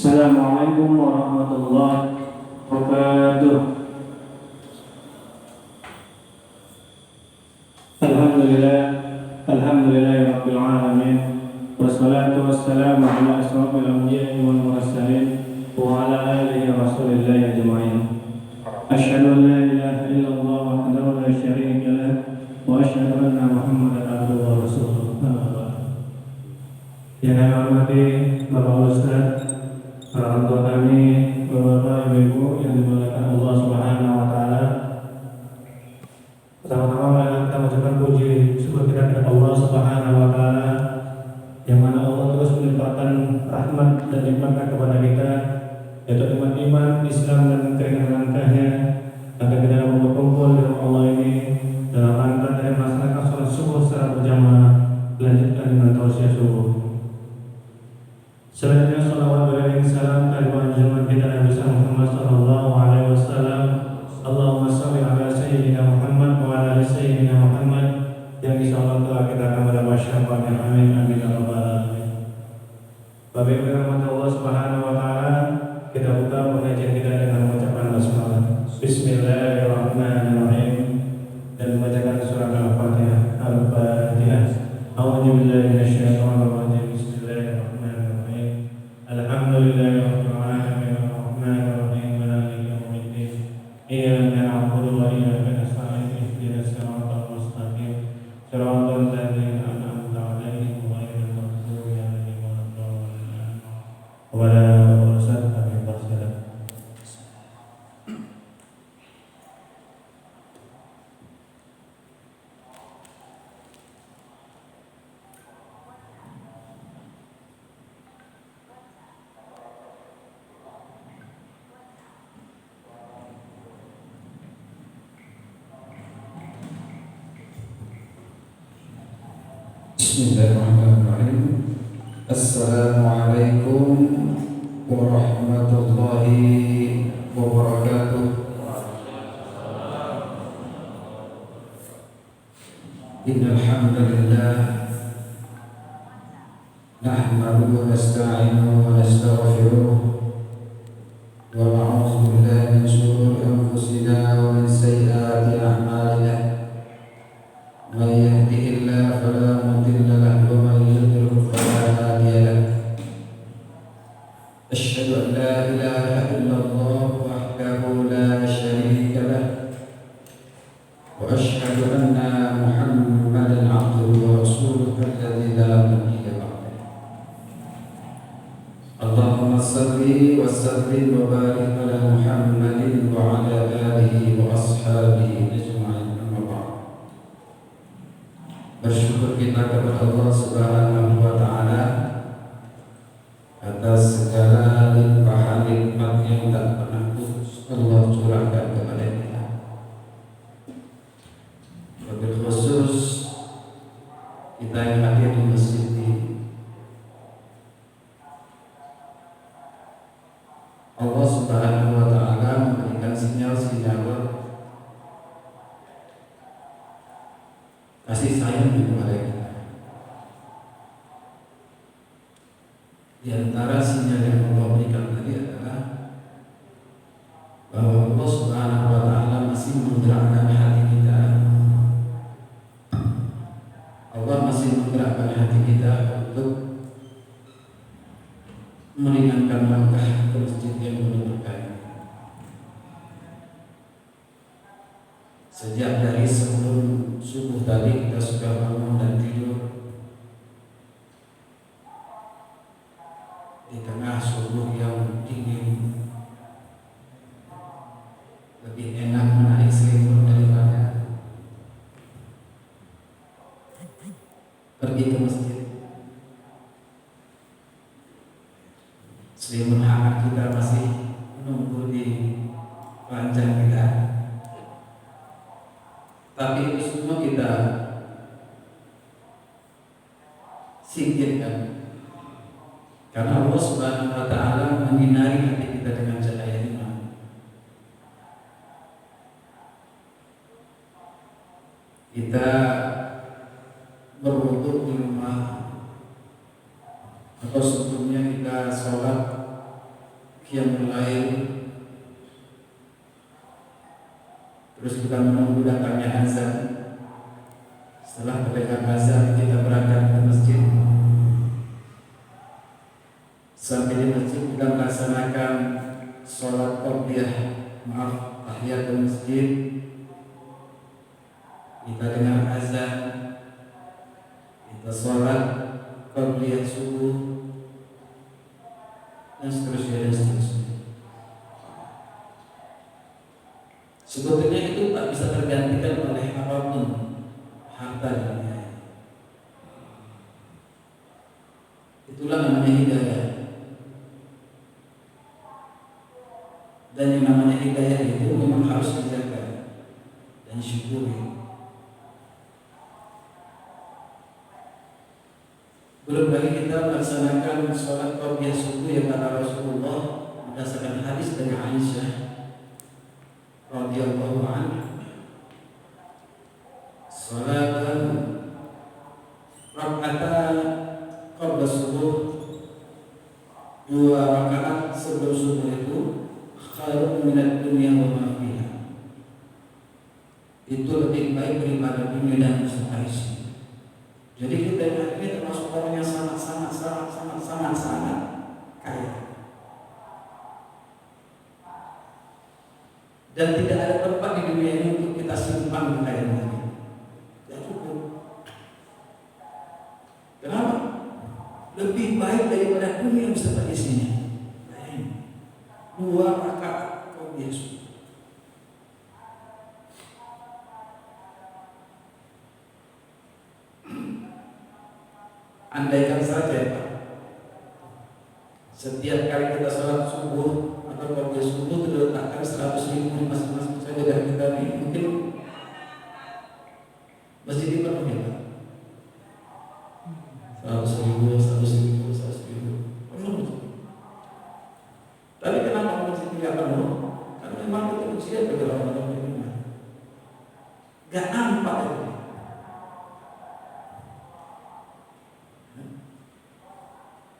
Assalamualaikum warahmatullahi wabarakatuh. Alhamdulillahirabbil alamin. Wassalatu wassalamu ala asyrofil anbiya'i wal mursalin wa ala alihi rasulillahi ajma'in. Asyhadu an la ilaha illallah wahdahu la syarika lah wa asyhadu anna Muhammadan abduhu wa rasuluh. Yang kami hormati Bapak Ustaz, orang tua kami, Bapak Ibu yang dimuliakan Allah Subhanahu wa taala. Pertama-tama kita mengucapkan puji syukur kita kepada Allah Subhanahu wa taala yang mana Allah terus melimpahkan rahmat dan nikmat kepada kita, yaitu nikmat iman, Islam dan keringanan langkahnya agar kita dapat berkumpul di rumah Allah ini dalam rangka dari melaksanakan sholat subuh secara berjamaah dilanjutkan dengan tausiah subuh. Selanjutnya salawat beriring salam kepada junjungan kita Nabi Muhammad sallallahu alaihi wasallam. Allahumma shalli ala sayyidina Muhammad wa ala ali sayyidina Muhammad yang insyaallah telah kita akan mendapat syafaatnya. Amin amin ya rabbal alamin. Bapak Ibu yang dirahmati Allah Subhanahu wa taala, kita buka pengajian kita dengan mengucapkan basmalah. Bismillahirrahmanirrahim dan membacakan surah Al-Fatihah. Al-Fatihah. A'udzu billahi minasyaitonir rajim. Bismillahirrahmanirrahim. Alhamdulillahirabbil alamin arrahmanir rahim maliki yaumiddin. Iyyaka na'budu wa iyyaka nasta'in ihdinas siratal mustaqim siratal ladzina an'amta 'alaihim ghairil maghdubi 'alaihim waladdallin. Wa la ursal amin barsalam. Bismillahirrahmanirrahim. Assalamualaikum warahmatullahi wabarakatuh. Innal hamdalillah nahmaduhu wa nasta'inuhu wa nastaghfiruh wa na'udzu billahi min shururi anfusina wa min sayyiati a'malina. من يهده الله فلا مضل له ومن يضلل فلا هادي له. أشهد أن لا إله إلا الله وحده لا شريك له وأشهد أن محمدا عبده ورسوله الذي لا نبي بعده. اللهم صل وسلم وبارك على محمد وعلى آله وأصحابه أجمعين. Bersyukur kita kepada Allah Subhanahu wa taala atas segala limpahan nikmat yang tak pernah putus Allah curahkan kepada kita. Wabil khusus kita yang hadir di masjid ini, Allah Subhanahu wa taala memberikan sinyal-sinyal kasih sayang kepada kita. Di antara sinyal yang Allah berikan tadi adalah bahwa Allah Subhanahu wa taala masih menggerakkan hati kita. Allah masih menggerakkan hati kita untuk meringankan langkah ke masjid yang menentukan. Sejak dari sebelum subuh tadi kita sudah bangun dan tidur di tengah subuh yang dingin. Lebih enak menaik selimut daripada pergi ke masjid. Selimut hangat kita masih menunggu di ranjang kita. Tapi itu semua kita singkirkan karena Allah Subhanahu wa taala menyinari hati kita dengan cahaya iman. Kita berwudu di rumah atau sebelumnya kita sholat Setelah mendengar azan kita berangkat ke masjid. Sampai di masjid kita melaksanakan sholat tahiyatul masjid. Kita dengar azan, kita sholat qabliyah subuh, dan seterusnya dan seterusnya. Sebetulnya itu tak bisa tergantikan oleh apapun, harta dan dunia. Itulah namanya hidayah. Dan yang namanya hidayah itu memang harus dijaga dan syukuri. Belum lagi kita melaksanakan sholat qabliyah subuh yang kata Rasulullah berdasarkan hadis dari Aisyah radhiyallahu anha, sholatan rak'atan qabla subuh, 2 rakaat sebelum subuh itu khairun minad dunya wa ma fiha, itu lebih baik daripada dunia dan beserta isinya. Jadi kita ini termasuk orang yang sangat kaya. Dan tidak ada tempat di dunia ini untuk kita simpan kekayaan ini. Tidak cukup. Kenapa? Lebih baik daripada dunia beserta isinya. 2 rakaat qabliyah subuh. Andaikan saja Pak, setiap kali kita sholat subuh atau qabliyah subuh diletakkan 100.000 di masing-masing saja dari kita ini, mungkin masjid ini penuh ya Pak. 100.000 penuh. Tapi kenapa masjid tidak penuh? Karena memang itu usia bagi orang-orang beriman. Gak nampak itu.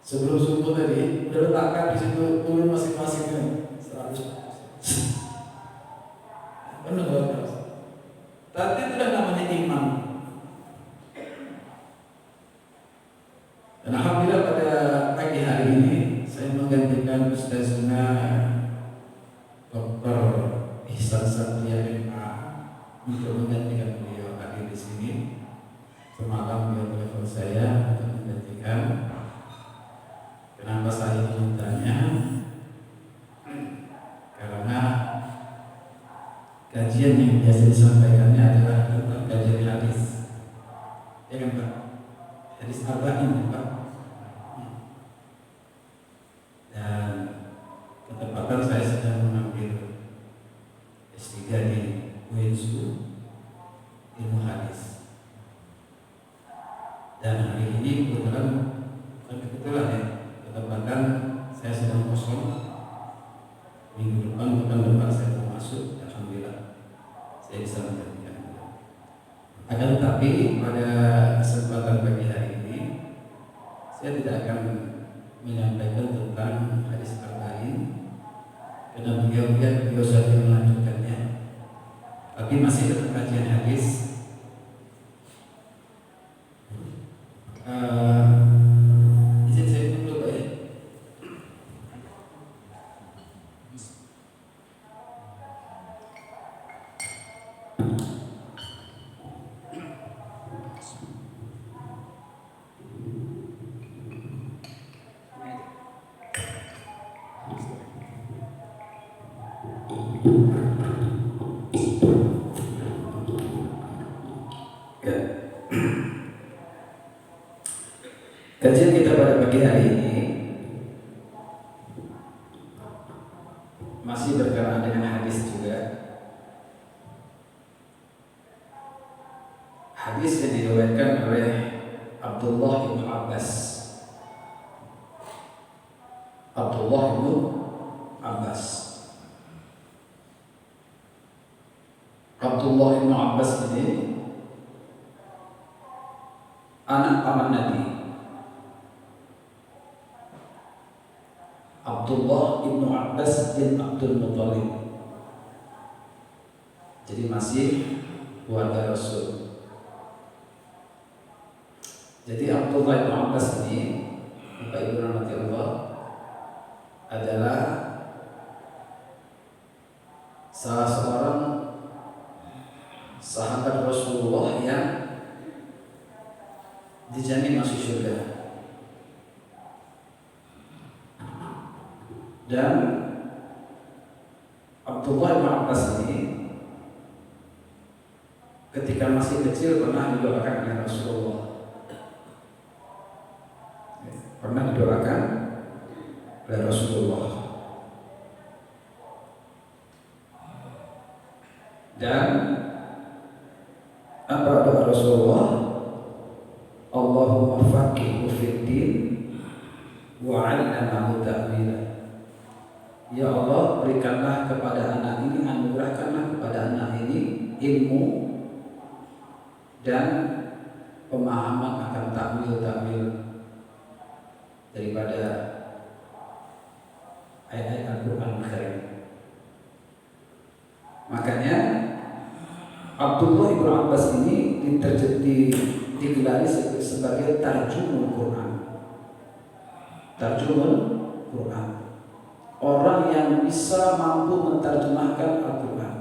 Sebelum subuh tadi udah letakkan di situ turun masing-masing 100. Penuh banget. Tapi itu dah namanya imam. Dan alhamdulillah pada pagi hari ini saya menggantikan Ustazuna Dr. Ihsan Satria MA untuk menggantikan beliau hadir di sini. Semalam beliau telepon saya untuk menggantikan. Kenapa saya memintanya? Karena kajian yang biasa disampaikannya adalah tentang kajian hadis. Ya kan Pak? Hadis arba'in Pak. Dan ketepatan saya sedang mengambil S3 di UNSU ilmu hadis. Dan hari ini kebetulan ya, ketepatan saya sedang kosong. Minggu depan saya mau masuk. Alhamdulillah saya bisa menggantikan. Akan tetapi pada kesempatan pagi hari ini saya tidak akan menyampaikan tentang hadis arba'in karena beliau sudah melanjutkannya. Tapi masih tetap kajian hadis. Izin saya dulu Pak ya. Kajian kita pada pagi hari ini masih berkenaan dengan hadis juga. Hadis yang diriwayatkan oleh Abdullah bin Abbas. Abdullah bin Abbas. Abdullah bin Abbas ini anak paman Nabi. Abdullah bin Abbas bin Abdul Muttalib. Jadi masih keluarga Rasul. Jadi Abdullah bin Abbas ini, Bapak Ibu rahmati Allah, adalah salah seorang sahabat Rasulullah yang dijamin masuk surga. Dan Abdullah bin Abbas ini ketika masih kecil pernah didoakan oleh Rasulullah. Pernah didoakan oleh Rasulullah. Dan apa doa Rasulullah? Allahumma faqihu fid din wa 'allimhu ta'wila. Ya Allah, berikanlah kepada anak ini, anugerahkanlah kepada anak ini ilmu dan pemahaman akan takwil-takwil daripada ayat-ayat Al-Quran Karim. Makanya Abdullah bin Abbas ini digelari sebagai tarjumul Quran. Tarjumul Quran, orang yang bisa mampu menterjemahkan Al-Quran.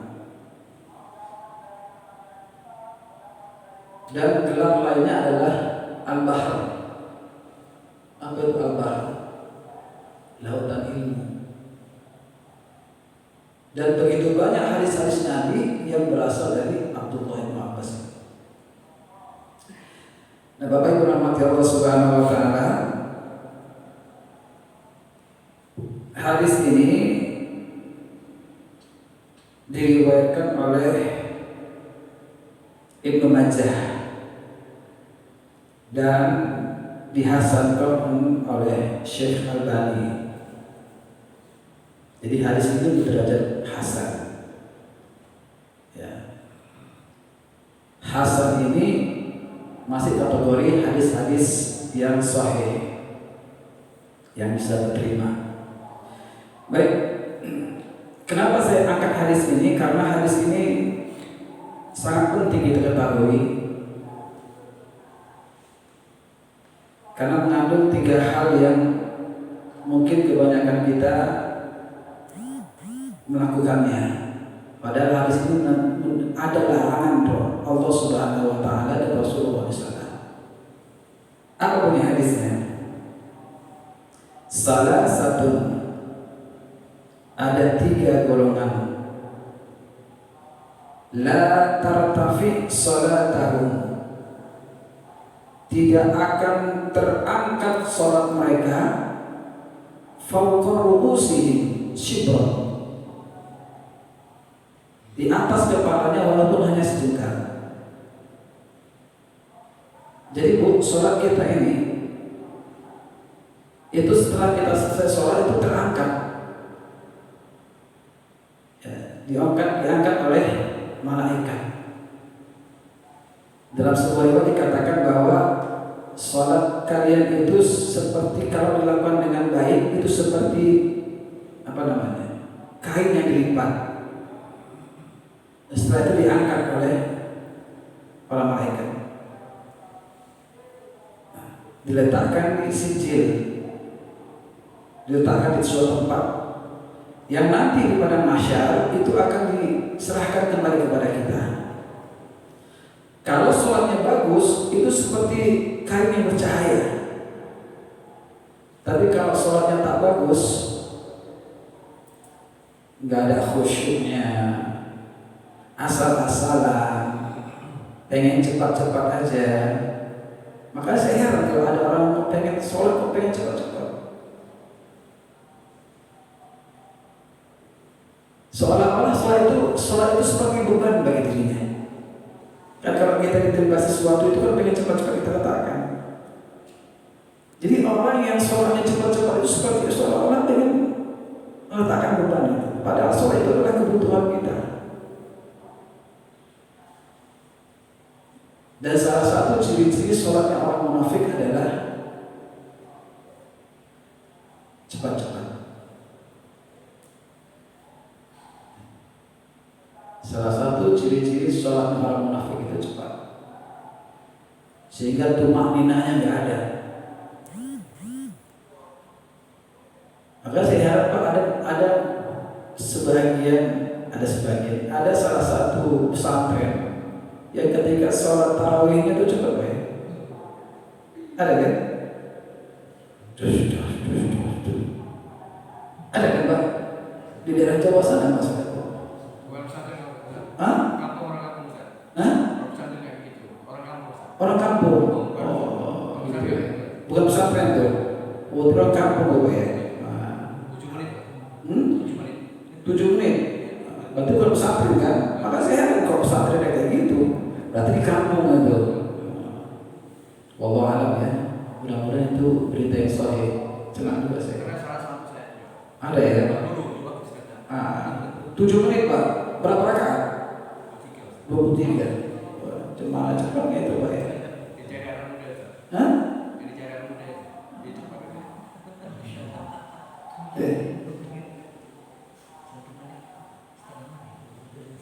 Dan gelar lainnya adalah Al-Bahr. Apa itu Al-Bahr? Lautan ilmu. Dan begitu banyak hadis-hadis Nabi yang berasal dari Abdullah bin Abbas. Nah, Bapak Ibu rahmati Allah Subhanahu wa taala, hadis ini diriwayatkan oleh Ibnu Majah dan dihasankan oleh Syekh Albani. Jadi hadis itu berderajat hasan. Ya. Hasan ini masih kategori hadis-hadis yang sahih, yang bisa diterima. Baik, kenapa saya angkat hadis ini? Karena hadis ini sangat penting kita ketahui, karena mengandung 3 hal yang mungkin kebanyakan kita melakukannya. Padahal hadis ini ada larangan Allah Subhanahu wa taala dan Rasulullah SAW. Apa bunyi hadisnya? Salah satu, ada 3 golongan, la tartafi salatahum, tidak akan terangkat salat mereka, fawqa ru'usihim shibran, di atas kepalanya walaupun hanya sejengkal. Jadi sholat kita ini, itu setelah kita selesai sholat itu terangkat, ya, diangkat oleh malaikat. Dalam sebuah riwayat dikatakan bahwa sholat kalian itu seperti, kalau dilakukan dengan baik, itu seperti kain yang dilipat. Setelah itu diangkat oleh para malaikat, diletakkan di sijil, diletakkan di suatu tempat yang nanti di padang mahsyar itu akan diserahkan kembali kepada kita. Kalau sholatnya bagus, itu seperti kain yang bercahaya. Tapi kalau sholatnya tak bagus, nggak ada khusyuknya, asal-asalan, pengen cepat-cepat aja. Maka saya heran kalau ada orang pengen sholat kok pengen cepat-cepat. Seolah-olah sholat itu seperti beban bagi dirinya. Dan kalau kita diterima sesuatu itu kan pengen cepat-cepat kita letakkan. Jadi orang yang sholatnya cepat-cepat itu seperti seolah-olah pengen meletakkan beban itu. Padahal sholat itu adalah kebutuhan kita. Dan salah satu ciri-ciri sholatnya orang munafik adalah cepat-cepat. Salah satu ciri-ciri sholatnya orang munafik itu cepat. sehingga tumak ninahnya nggak ada. Maka saya harap ada salah satu pesantren yang ketika sholat tarawihnya itu cepat baik. Ada kan? Ada kan Pak? Di daerah Jawa sana maksudnya? Bukan pesantren. Hah? Kampung orang kampung Ustaz. Hah? Pesantren kayak gitu. Orang kampung Ustaz. Orang kampung. Oh, Bukan pesantren tuh. Orang kampung Bapak ya. 7 menit. Pak. 7 menit. 7 menit. Berarti bukan pesantren kan? Maka saya heran kalau pesantren kayak gitu. Berarti di kampung itu. Wallahu alam ya. Mudah-mudahan itu berita yang sahih. Senang juga saya. Karena salah satu saya. Ada ya? Dulu waktu sekarang. 7 menit Pak. Berapa rakaat? 23. 23. Wah, jemaah cepatnya itu Pak ya. Di daerah muda Ustaz. Hah? Di daerah muda itu Pak.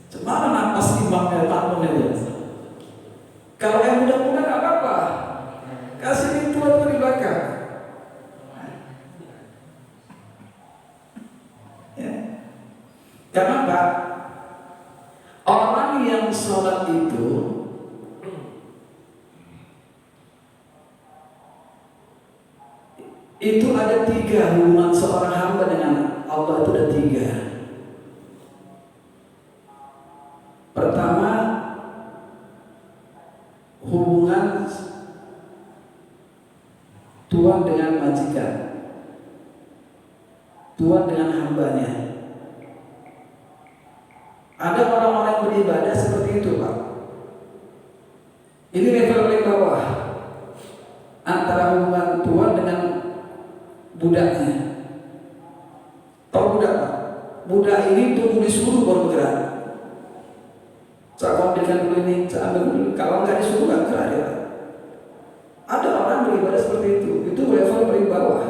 Cemana napas imamnya takmun itu? Kalau yang muda-muda nggak apa-apa. Kasih yang tua di belakang. Ya. Karena Pak, orang yang sholat itu ada 3 hubungan seorang hamba dengan Allah itu ada 3. Pertama, hubungan tuan dengan majikan, tuan dengan hambanya. Ada orang-orang yang beribadah seperti itu Pak. Ini level paling bawah antara hubungan tuan dengan budaknya. Tahu budak Pak? Budak ini tunggu disuruh baru bergerak. Saya ambilkan dulu ini, saya ambil dulu. Kalau nggak disuruh nggak gerak dia. Ada orang beribadah seperti itu level paling bawah.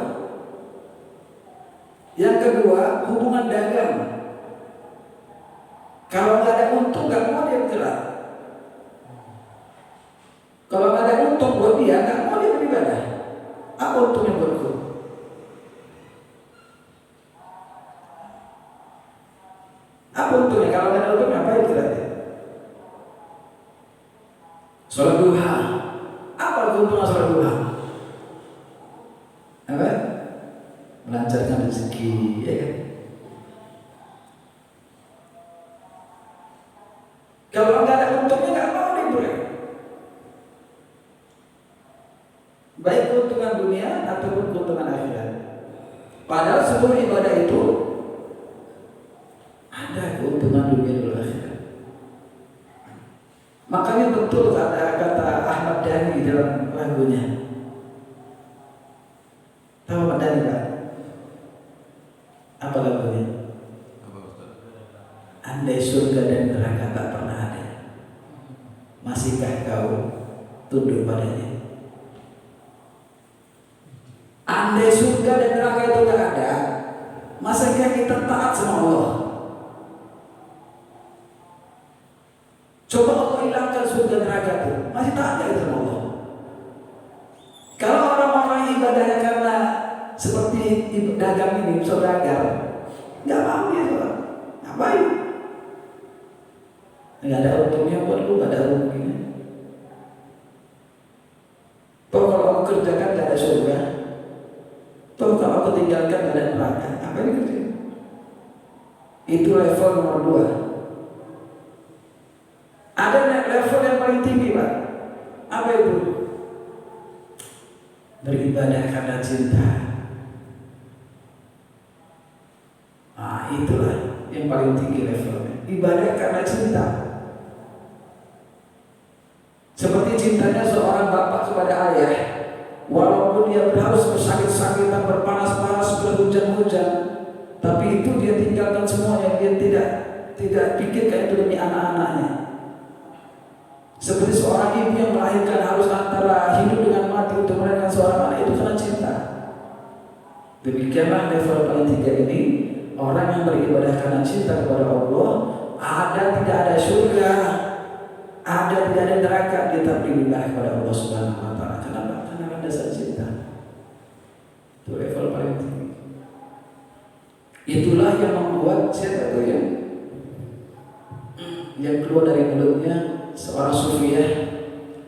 Yang kedua, hubungan dagang. Kalau nggak ada untung nggak mau dia bergerak. Kalau nggak ada untung buat dia nggak mau dia beribadah. Apa untungnya buatku? Apa untungnya? Kalau nggak ada untung ngapain bergerak dia? Sholat duha. Apa keuntungan sholat duha? Apa? Melancarkan rezeki, ya kan? Kalau nggak ada untungnya nggak mau diberi. Baik keuntungan dunia ataupun keuntungan akhirat. Padahal seluruh ibadah itu ada keuntungan dunia dan akhirat. Makanya betul kata Ahmad Dhani dalam lagunya. Tahu Ahmad Dhani Pak? Apa lagunya? Andai surga dan neraka tak pernah ada, masihkah kau tunduk padanya? Andai surga dan neraka itu tak ada, masihkah kita taat sama Allah? Coba Allah hilangkan surga neraka itu, masih taat nggak sama Allah? Kalau orang-orang ibadahnya karena seperti dagang ini, saudagar, nggak mau ya Pak, ngapain? Nggak ada untungnya buat lu, nggak ada ruginya. Toh kalau aku kerjakan nggak ada surga, toh kalau aku tinggalkan nggak ada neraka, apa ini kerja? Itu level nomor 2. Ada level yang paling tinggi Pak. Apa itu? Beribadah karena cinta. Nah itulah yang paling tinggi levelnya. Ibadah karena cinta. Seperti cintanya seorang bapak kepada ayah, walaupun dia harus bersakit-sakitan, berpanas-panas, berhujan-hujan, tapi itu dia tinggalkan semuanya. Dia tidak pikirkan itu demi anak-anaknya. Seperti seorang ibu yang melahirkan harus antara hidup dengan mati untuk melahirkan seorang anak itu karena cinta. Demikianlah level paling 3 ini. Orang yang beribadah karena cinta kepada Allah, tidak ada surga, ada ada tidak ada neraka, dia tak beribadah kepada Allah Subhanahu wa taala. Kenapa? Karena dasar cinta. Itu level paling tinggi. Itulah yang membuat siapa tuh yang keluar dari mulutnya seorang sufiah,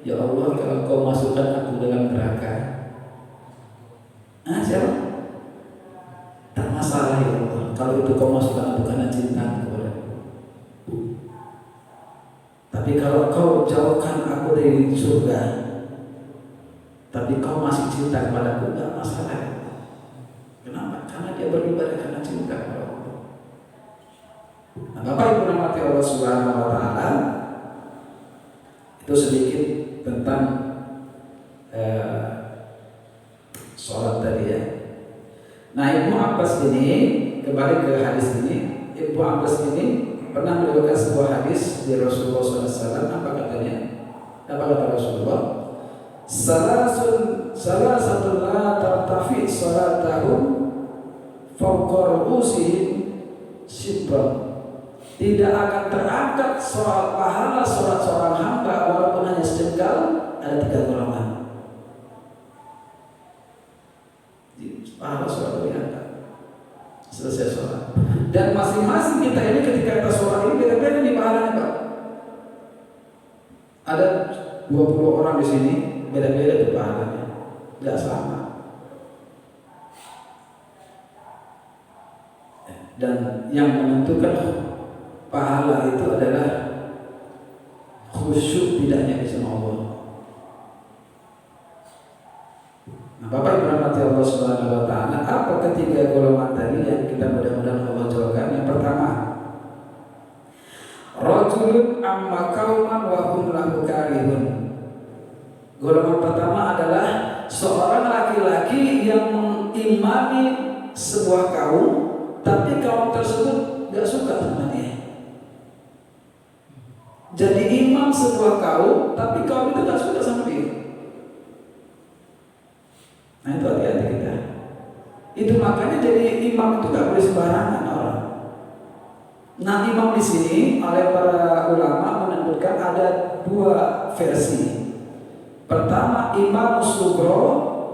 ya Allah, kalau kau masukkan aku dalam neraka, siapa? Tak masalah ya Allah, kalau itu kau masukkan aku karena cinta kepadamu. Tapi kalau kau jauhkan aku dari surga, tapi kau masih cinta kepadaku, tak masalah. Kenapa? Karena dia beribadah karena cinta kepada Allah. Nah, Bapak Ibu rahmati Allah Subhanahu wa taala, itu sedikit tentang sholat tadi ya. Nah, Ibnu Abbas ini, kembali ke hadis ini, Ibnu Abbas ini pernah meriwayatkan sebuah hadis di Rasulullah SAW. Apa katanya? Apa kata Rasulullah? Salah satu la tartafi salatahum fawqa ru'usihim shibran. Tidak akan terangkat soal pahala sholat seorang hamba walaupun hanya sejengkal. Ada 3 golongan. Pahala sholat diangkat selesai sholat. Dan masing-masing kita ini ketika kita sholat ini beda-beda nih pahalanya, Pak. Ada 20 orang di sini, beda-beda tuh pahalanya, nggak sama. Dan yang menentukan pahala itu adalah khusyuk tidaknya di sama Allah. Nah, Bapak Ibu rahmati Allah Subhanahu wa taala, apa ketiga golongan tadi yang kita mudah-mudahan Allah jauhkan? Yang pertama, rajulun amma qauman wa hum lahu karihun. Golongan pertama adalah seorang laki-laki yang mengimami sebuah kaum, tapi kaum tersebut gak suka sama dia. Jadi imam sebuah kaum, tapi kaum itu gak suka sama dia. Nah, itu hati-hati kita. Itu makanya jadi imam itu gak boleh sembarangan orang. Nah, imam di sini oleh para ulama menentukan ada 2 versi. Pertama Imam Sugro,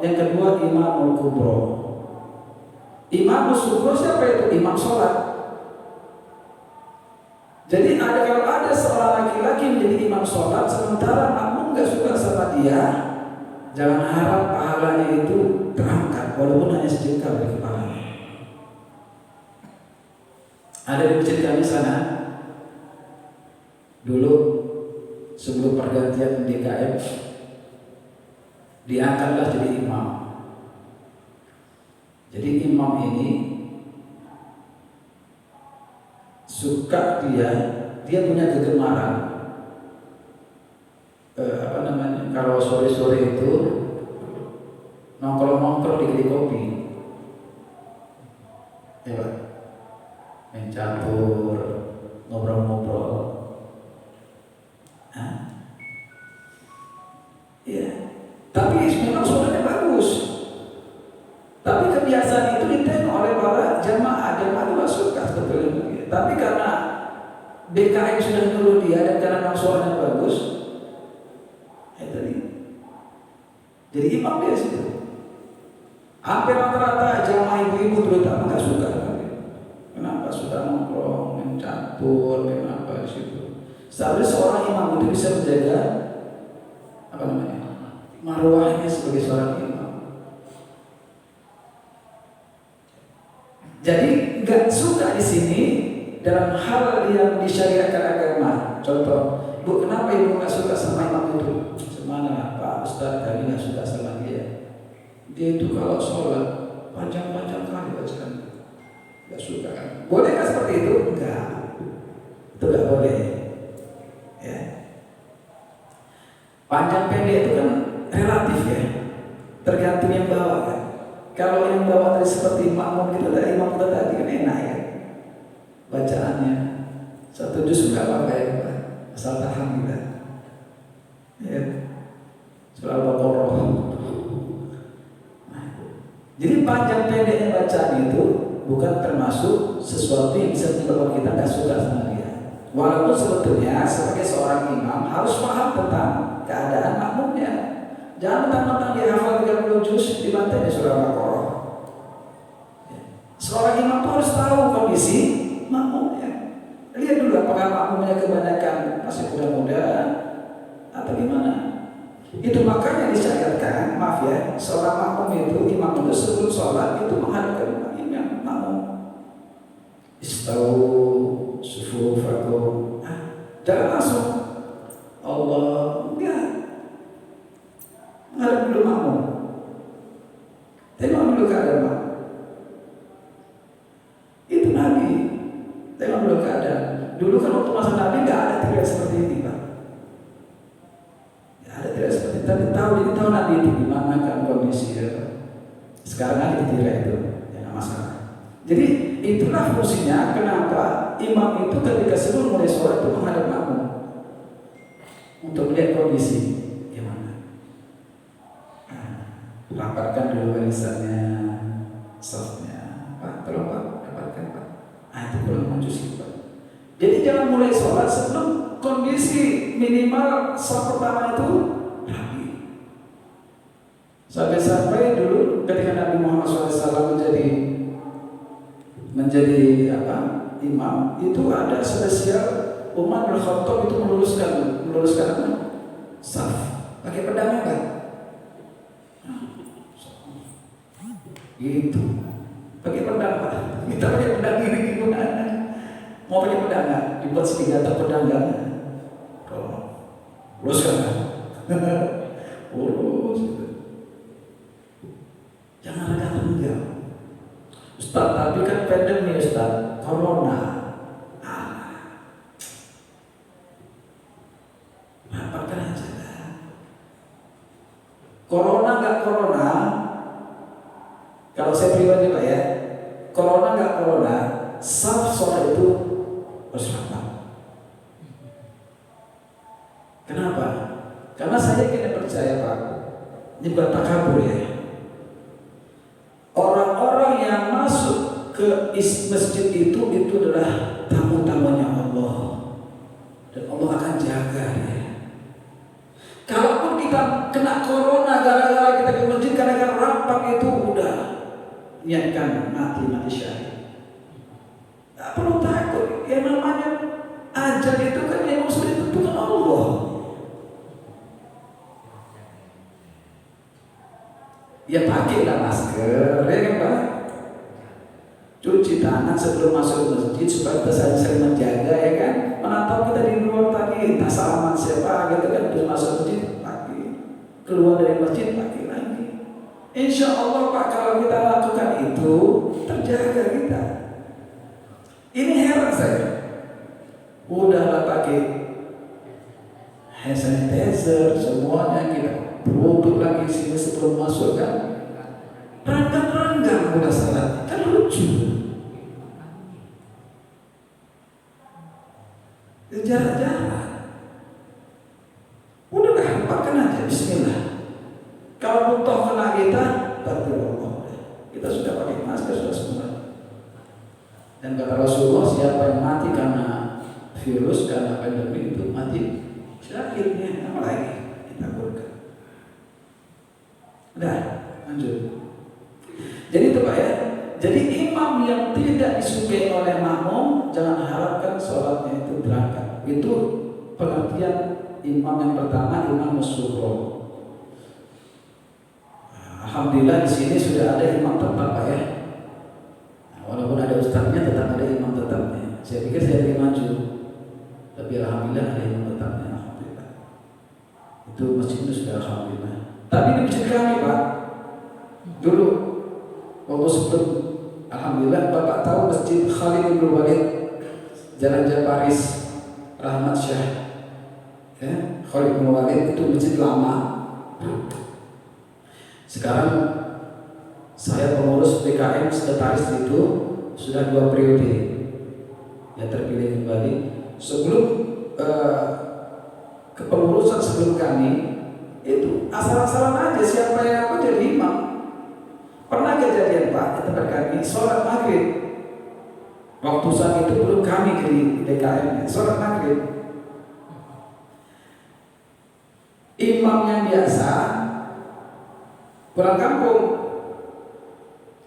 yang kedua Imam Kubro. Imam Sugro siapa itu? Imam sholat. Jadi kalau ada seorang laki-laki menjadi imam sholat sementara makmum gak suka sama dia, jangan harap pahalanya itu terangkat walaupun hanya sejengkal dari kepalanya. Ada di masjid kami sana dulu sebelum pergantian DKM, diangkatlah jadi imam. Jadi imam ini suka dia punya kegemaran kalau sore-sore itu nongkrong-nongkrong di kedai kopi, ya Pak, main catur, ngobrol-ngobrol. Ya, tapi memang sholatnya bagus. Tapi kebiasaan itu ditengok oleh para jamaah itu suka sebetulnya. Tapi karena BKM sudah nyuruh dia dan karena memang suaranya bagus, tadi jadi imam dia situ. Hampir rata-rata jamaah ibu-ibu terutama nggak suka. Kenapa suka nongkrong, mencampur, kenapa di situ? Seharusnya seorang imam itu bisa menjaga marwahnya sebagai seorang imam. Jadi nggak suka di sini dalam hal yang disyariatkan agama. Contoh, Bu, kenapa ibu nggak suka sama imam itu? Semana Pak Ustadz, kami nggak suka sama dia. Dia itu kalau sholat panjang-panjang kali bacaan. Nggak suka kan? Boleh nggak seperti itu? Enggak, itu nggak boleh. Ya. Panjang pendek itu kan relatif ya, tergantung yang bawa kan. Kalau yang bawa tadi seperti makmum kita tadi, imam kita tadi kan enak ya bacaannya, 1 juz nggak apa-apa ya Pak, asal paham kita ya, surah Al-Baqarah. Jadi panjang pendeknya bacaan itu bukan termasuk sesuatu yang bisa menyebabkan kita nggak suka sama dia. Walaupun sebetulnya sebagai seorang imam harus paham tentang keadaan makmumnya. Jangan mentang-mentang dia hafal 30 juz dibantai di surah Al-Baqarah. Seorang imam itu harus tahu kondisi makmumnya. Lihat dulu apakah makmumnya kebanyakan masih muda-muda atau gimana. Itu makanya disyariatkan, maaf ya, seorang makmum itu, imam itu sebelum sholat itu menghadapkan imam makmum. Istau sufufakum. Jangan langsung Allah, enggak. Menghadap dulu makmum. Tengok dulu keadaan makmum. Itu Nabi. Tengok dulu keadaan. Dulu kan waktu masa Nabi nggak ada tidak seperti ini, Pak. Nggak ada tidak seperti itu. Tapi tahu Nabi itu gimana kan kondisi ya. Sekarang ada tidak itu, ya nggak masalah. Jadi itulah fungsinya kenapa imam itu ketika sebelum mulai sholat itu menghadap makmum untuk melihat kondisi gimana. Rapatkan dulu barisannya, softnya, Pak. Tolong Pak, rapatkan Pak. Itu belum maju sih Pak. Jadi jangan mulai sholat sebelum kondisi minimal sholat pertama itu rapi. Sampai-sampai dulu ketika Nabi Muhammad SAW menjadi imam, itu ada spesial Umar bin Khattab itu meluruskan apa? Saf. Pakai pedangnya kan? Gitu. Pakai pedang Pak. Kita pakai pedang ini gimana? Mau pakai pedang nggak? Dibuat senjata pedang nggak? Luruskan kan? Lurus. Jangan ada tenggang. Ustaz, tapi kan pandemi Ustaz, corona. Rapatkan aja lah. Corona nggak corona? Kalau saya pribadi Pak ya, corona nggak corona, saf sholat itu harus rapat. Kenapa? Karena saya tidak percaya Pak, ini bukan takabur ya. Orang-orang yang masuk ke masjid itu adalah tamu-tamunya Allah, dan Allah akan jaga ya. Kalaupun kita kena corona gara-gara kita ke masjid, gara-gara rapat itu udah niatkan mati syahid. Tak perlu takut. Yang namanya ajal itu kan yang sudah ditentukan Allah. Ya pakailah masker, ya kan Pak? Cuci tangan sebelum masuk masjid supaya kita saling menjaga, ya kan? Mana tahu kita di luar tadi tak salaman siapa gitu kan, terus masuk masjid pakai, keluar dari masjid pakai lagi. Insya Allah Pak, kalau kita lakukan itu terjaga kita. Ini heran saya. Udahlah pakai hand sanitizer semuanya, kita produk lagi sini sebelum masuk kan. Ranggang udah salat kan lucu. Jarak-jarak. Udahlah rapatkan aja bismillah. Kalau butuh kena kita, Allah. Kita sudah pakai masker sudah semua. Dan kata Rasulullah, siapa yang mati karena virus, karena pandemi itu mati syahidnya, apa lagi kita buatkan. Udah, lanjut. Jadi itu Pak ya. Jadi imam yang tidak disukai oleh makmum, jangan harapkan sholatnya itu berangkat. Itu pengertian imam yang pertama, imam musyuro. Alhamdulillah di sini sudah ada imam tetap Pak ya. Walaupun ada ustadznya, tetap ada imam tetapnya. Saya pikir saya lebih maju, tapi alhamdulillah ada imam tetapnya. Alhamdulillah. Itu masjid itu sudah alhamdulillah. Tapi di masjid kami Pak, dulu waktu sebelum, alhamdulillah Bapak tahu masjid Khalid bin Walid, Jalan Japaris, Rahmat Syah, ya, Khalid bin Walid itu masjid lama. Sekarang saya pengurus PKM sekretaris itu sudah 2 periode, ya terpilih kembali. Sebelum kepengurusan sebelum kami itu asal-asalan aja siapa yang aku jadi imam. Pernah kejadian Pak di tempat kami sholat maghrib Waktu saat itu belum kami di DKM, sholat maghrib. Imam yang biasa pulang kampung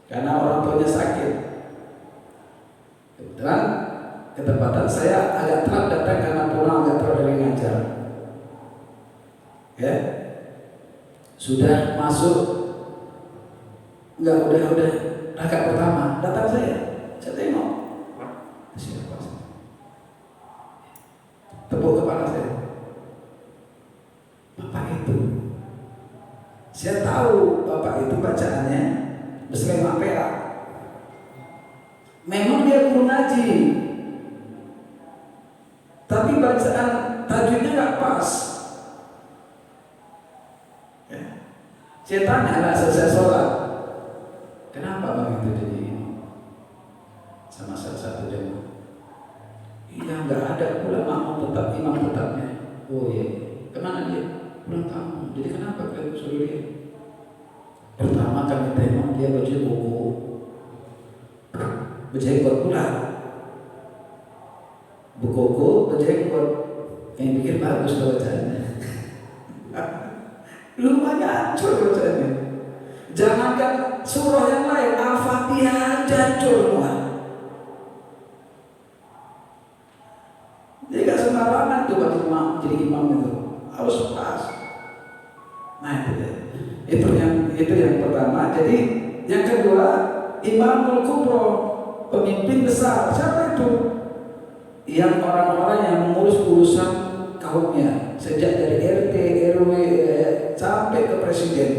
karena orang tuanya sakit. Kebetulan ketepatan saya agak telat datang karena pulang agak telat dari ngajar. Ya, sudah masuk, udah rakaat pertama datang saya tengok siapa sih? Tepuk kepala saya. Bapak itu, saya tahu bapak itu bacaannya berselema perak. Memang dia guru ngaji, tapi bacaan tajwidnya nggak pas. Ya. Saya tanya lah selesai sholat, kenapa bang itu jadi ini? Sama salah satu jemaah. Iya, nggak ada pula makmum tetap, imam tetapnya. Oh iya, kemana dia? Pulang kampung. Jadi kenapa kalian suruh dia? Pertama kami tengok dia baju koko, berjenggot pula, berkoko, berjenggot. Yang pikir bagus bacaannya. Lumayan hancur bacaannya. Jangankan surah yang lain, Al-Fatihah hancur semua. Jadi gak sembarangan tuh bagi imam, jadi imam itu harus pas. Nah itu yang pertama. Jadi yang kedua, Imamul Kubro, pemimpin besar. Siapa itu? Yang orang-orang yang mengurus urusan kaumnya, sejak dari RT, RW sampai ke presiden.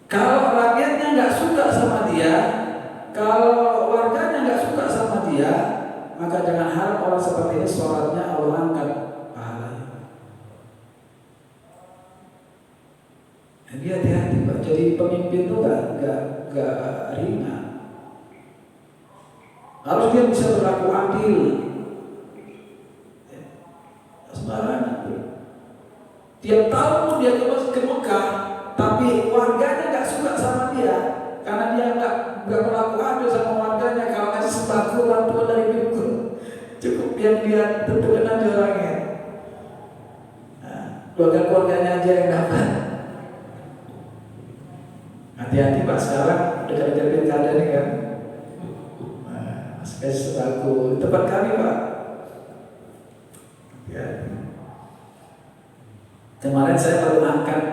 Kalau rakyatnya nggak suka sama dia, kalau warganya nggak suka sama dia, maka jangan harap orang seperti ini sholatnya Allah angkat pahalanya. Jadi hati-hati Pak. Jadi pemimpin itu nggak ringan. Harus dia bisa berlaku adil. Sembarangan. Tiap tahun dia ke Mekah, tapi warganya nggak suka sama dia karena dia nggak berlaku adil sama warganya. Kalau ngasih sembako bantuan dari Bimkun, cukup yang dia tentukan aja orangnya. Nah, keluarganya aja yang dapat. Hati-hati Pak, sekarang dekat-dekat pilkada nih kan. Nah, kasih sembako di tempat kami Pak. Ya. Kemarin saya baru angkat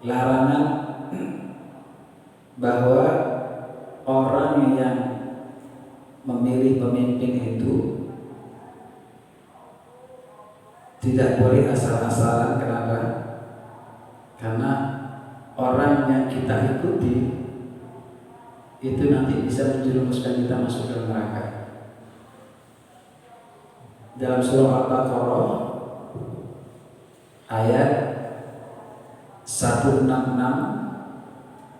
larangan bahwa orang yang memilih pemimpin itu tidak boleh asal-asalan. Kenapa? Karena orang yang kita ikuti itu nanti bisa menjerumuskan kita masuk ke neraka. Dalam surah Al-Baqarah ayat 166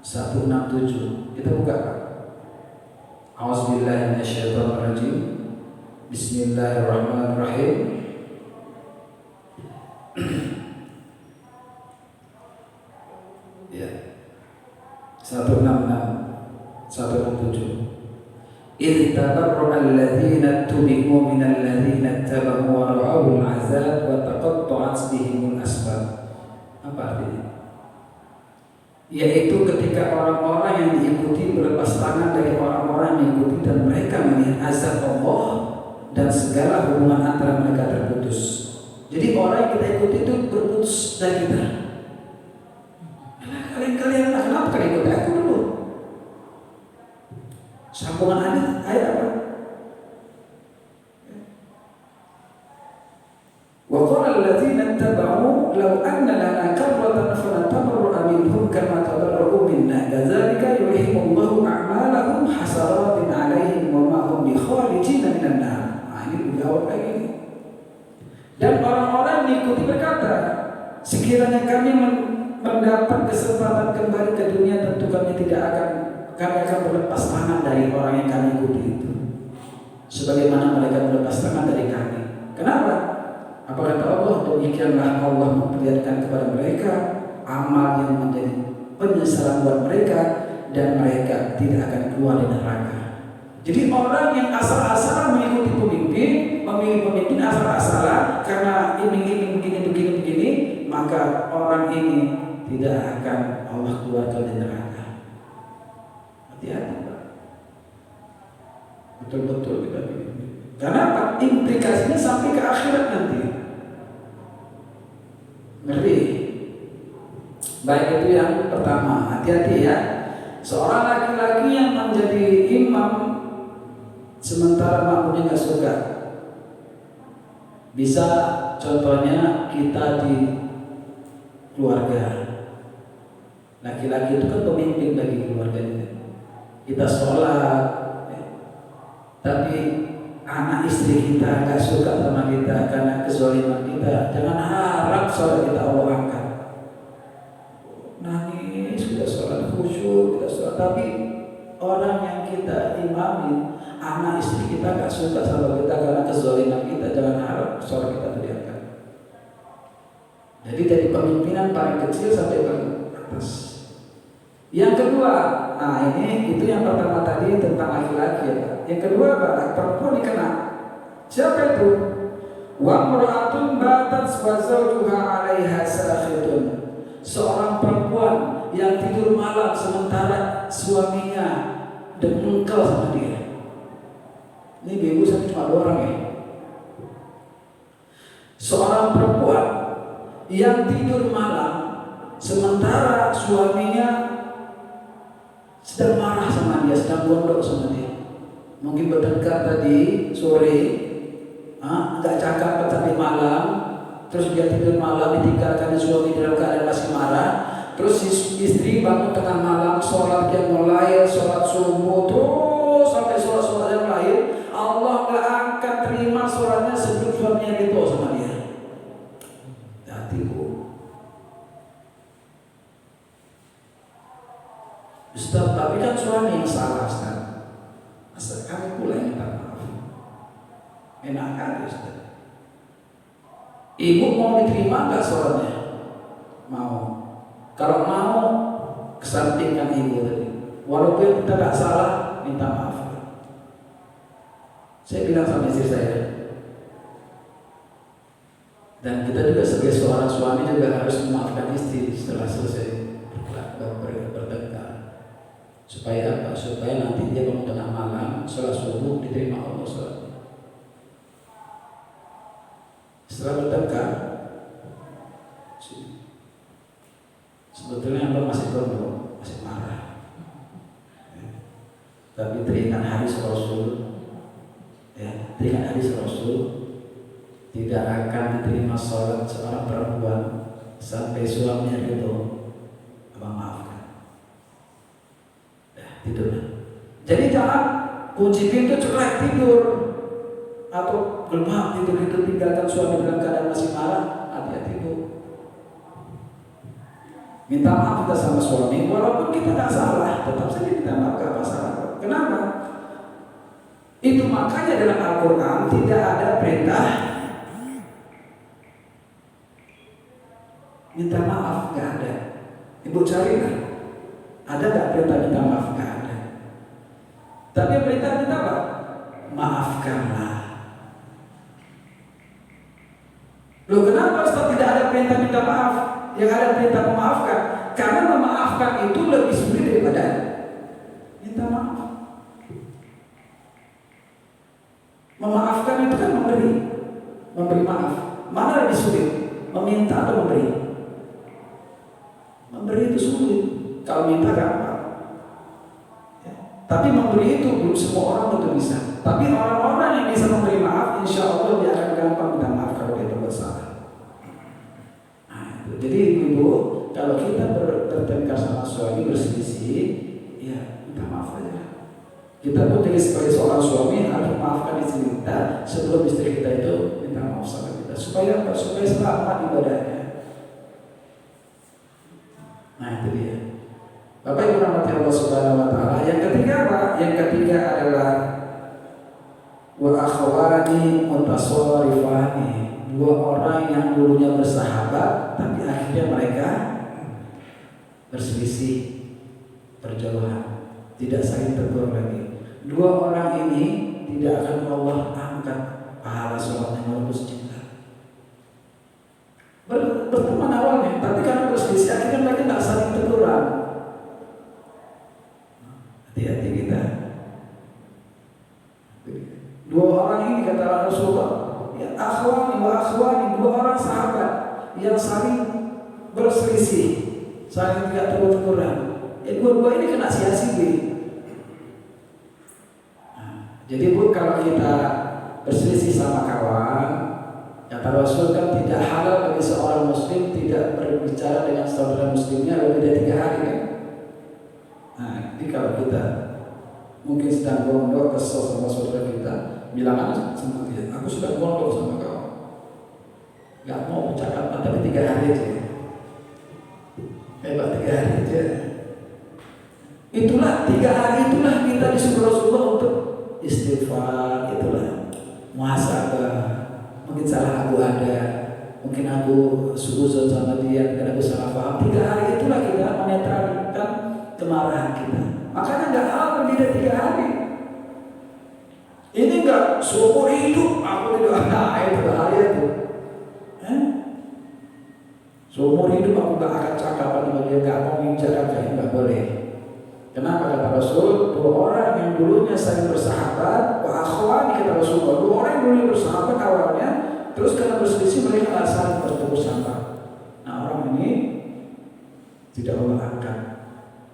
167 kita buka Pak. A'udzubillahi minasyaitonirrajim. Bismillahirrahmanirrahim. Ya. 166 167. إذ تبرأ الذين اتبعوا من الذين اتبعوا ورأوا العذاب وتقطعت بهم الأسباب. Apa artinya? Yaitu ketika orang-orang yang diikuti berlepas tangan dari orang-orang yang diikuti dan mereka melihat azab Allah dan segala hubungan antara mereka terputus. Jadi orang yang kita ikuti itu berputus dari kita. Kalian kenapa kalian ikuti aku dulu? Sambungan ayat apa? Wa qala alladziina ittaba'u law anna lana karratan fanatabarra'a minhum kama tabarra'u minna kadzalika yurihimullahu a'malahum hasaratin 'alaihim wa ma hum bikharijin minan nar. Ini jawab lagi. Dan orang-orang mengikuti berkata, sekiranya kami mendapat kesempatan kembali ke dunia, tentu kami akan berlepas tangan dari orang yang kami ikuti itu, sebagaimana mereka berlepas tangan dari kami. Kenapa? Apa kata Allah? Demikianlah Allah memperlihatkan kepada mereka amal yang menjadi penyesalan buat mereka dan mereka tidak akan keluar dari neraka. Jadi orang yang asal-asalan mengikuti pemimpin, memilih pemimpin asal-asalan karena iming-iming begini, maka orang ini tidak akan Allah keluarkan dari neraka. Hati-hati, Pak. Betul-betul kita begini. Karena apa? Implikasinya sampai ke akhirat nanti. Ngeri. Baik, itu yang pertama. Hati-hati ya. Seorang laki-laki yang menjadi imam sementara makmumnya nggak suka. Bisa contohnya kita di keluarga. Laki-laki itu kan pemimpin bagi keluarganya. Kita sholat, tapi anak istri kita nggak suka sama kita karena kezaliman kita. Jangan harap sholat kita Allah angkat. Nangis, kita sholat khusyuk, kita sholat, tapi orang yang kita imami, anak istri kita nggak suka sama kita karena kezaliman kita. Jangan harap sholat kita diangkat. Jadi dari pemimpinan paling kecil sampai paling atas. Yang kedua, nah ini itu yang pertama tadi tentang laki-laki ya. Yang kedua adalah perempuan dikena. Siapa itu? Wa mar'atun batat wa zawjuha 'alaiha sakhitun. Seorang perempuan yang tidur malam sementara suaminya dengkul sama dia. Ini ibu saya cuma 2 orang ya. Seorang perempuan yang tidur malam sementara suaminya sedang marah sama dia, sedang gondok sama dia. Mungkin bertengkar tadi sore, nggak cakap sampai malam, terus dia tidur malam ditinggalkan suami dalam keadaan masih marah. Terus istri bangun tengah malam, sholat yang mulai, sholat subuh, terus sampai sholat yang lain. Allah nggak akan terima sholatnya sebelum suaminya itu sama dia. Hati bu. Ustaz, tapi kan suami yang salah, Ustaz. Ustaz, kami pula yang minta maaf. Enak kan, Ustaz? Ibu mau diterima nggak sholatnya? Mau. Kalau mau, kesampingkan ibu tadi. Walaupun kita nggak salah, minta maaf. Saya bilang sama istri saya. Dan kita juga sebagai seorang suami juga harus memaafkan istri setelah selesai bertengkar. Supaya apa? Supaya nanti dia bangun tengah malam, sholat subuh diterima Allah sholatnya. Setelah bertengkar, sebetulnya Allah masih gondok, masih marah. Tapi teringat hadis Rasul, teringat hadis Rasul, tidak akan diterima sholat seorang perempuan sampai suaminya itu maafkan. Tidur. Jadi jangan kunci pintu ceklek tidur atau gelap tidur tinggalkan suami dalam keadaan masih marah. Hati-hati bu. Minta maaf kita sama suami, walaupun kita tidak salah, tetap saja minta maaf, gak masalah. Kenapa? Itu makanya dalam Al-Quran tidak ada perintah minta maaf, gak ada. Ibu carilah. Ada gak perintah minta maaf? Gak ada. Tapi perintah minta apa? Maafkanlah. Loh kenapa Ustaz tidak ada perintah minta maaf? Yang ada perintah memaafkan? Karena memaafkan itu lebih sulit daripada minta maaf. Memaafkan itu kan memberi maaf. Mana lebih sulit? Meminta atau memberi? Memberi itu sulit. Kalau minta gampang, tapi memberi itu belum semua orang itu bisa. Tapi orang-orang yang bisa memberi maaf, insya Allah dia akan gampang minta maaf kalau dia berbuat salah. Nah, jadi ibu, kalau kita bertengkar sama suami berselisih, ya minta maaf aja. Kita pun jadi sebagai seorang suami harus memaafkan istri kita sebelum istri kita itu minta maaf sama kita, supaya selamat ibadahnya. Nah itu dia. Bapak Ibu rahmati Allah Subhanahu wa taala. Yang ketiga apa? Yang ketiga adalah wa akhwani mutasawwirifani. 2 orang yang dulunya bersahabat tapi akhirnya mereka berselisih, berjauhan, tidak saling tegur lagi. Dua orang ini tidak akan Allah angkat pahala sholatnya walaupun sejuta. Berteman awalnya, tapi karena berselisih akhirnya mereka tak saling teguran. Hati-hati kita. Dua orang ini kata Rasulullah, ya akhwani wa akhwani, dua orang sahabat yang saling berselisih, saling tidak tegur-teguran. Ya dua-dua ini kena sia-sia. Jadi Bu, kalau kita berselisih sama kawan, kata Rasul kan tidak halal bagi seorang muslim tidak berbicara dengan saudara muslimnya lebih dari 3 hari kan. Nah, jadi kalau kita mungkin sedang gondok kesel sama saudara kita, bilang aja sama dia, aku sedang gondok sama kau, gak mau bercakap tapi 3 hari aja. Hebat 3 hari aja. Itulah 3 hari itulah kita disuruh Rasulullah untuk istighfar, itulah muhasabah. Mungkin salah aku ada, mungkin aku suuzon sama dia, mungkin aku salah paham. 3 hari itulah kita menetralkan kemarahan kita. Makanya nggak hal lebih dari 3 hari. Ini nggak seumur hidup aku tidak ada itu bahaya itu. Seumur hidup aku nggak akan cakap sama dia, nggak mau bicarakan, nggak boleh. Kenapa kata Rasul? 2 orang yang dulunya saling bersahabat, wa akhwani kata Rasulullah. 2 orang yang dulunya bersahabat awalnya, terus karena berselisih mereka nggak saling bertepuk sapa. Nah orang ini tidak Allah angkat